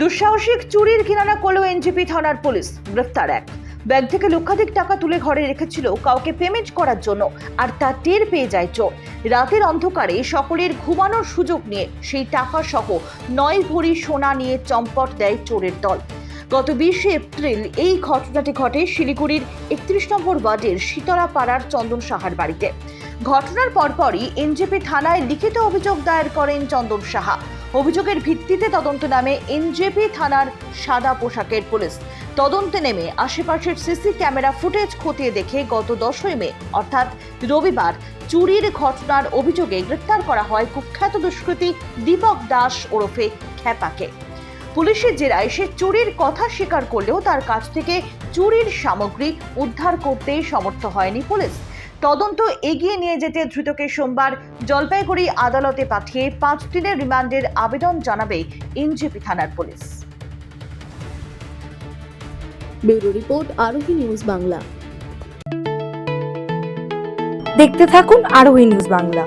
দুঃসাহসিক চুরির কিনারা করল এনজেপি থানার পুলিশ। গ্রেফতার এক। ব্যাগ থেকে লক্ষাধিক টাকা তুলে ঘরে রেখেছিল কাউকে পেমেন্ট করার জন্য, আর তা টের পেয়ে যায় চোর। রাতের অন্ধকারে সকলের ঘুমানোর সুযোগ নিয়ে সেই টাকা সহ 9 ভরি সোনা নিয়ে চম্পট দেয় চোরের দল। গত 20 এপ্রিল এই ঘটনাটি ঘটে শিলিগুড়ির 31 নম্বর ওয়ার্ডের শীতলাপাড়ার চন্দন সাহার বাড়িতে। ঘটনার পরপরই এনজেপি থানায় লিখিত অভিযোগ দায়ের করেন চন্দন সাহা। অভিযোগের ভিত্তিতে তদন্ত নামে এনজেপি থানার সাদা পোশাকের পুলিশ। তদন্তে নেমে আশেপাশের সিসি ক্যামেরা ফুটেজ খতিয়ে দেখে গত 10 মে অর্থাৎ রবিবার চুরির ঘটনার অভিযোগে গ্রেফতার করা হয় কুখ্যাত দুষ্কৃতী দীপক দাস ওরফে খ্যাপাকে। পুলিশের জেরায় সে চুরির কথা স্বীকার করলেও তার কাছ থেকে চুরির সামগ্রী উদ্ধার করতে সমর্থ হয়নি পুলিশ। তদন্ত এগিয়ে নিয়ে যেতে ধৃতকে সোমবার জলপাইগুড়ি আদালতে পাঠিয়ে 5 দিনের রিমান্ডের আবেদন জানাবে এনজেপি থানার পুলিশ। ব্যুরো রিপোর্ট আরোহী নিউজ বাংলা। দেখতে থাকুন আরোহী নিউজ বাংলা।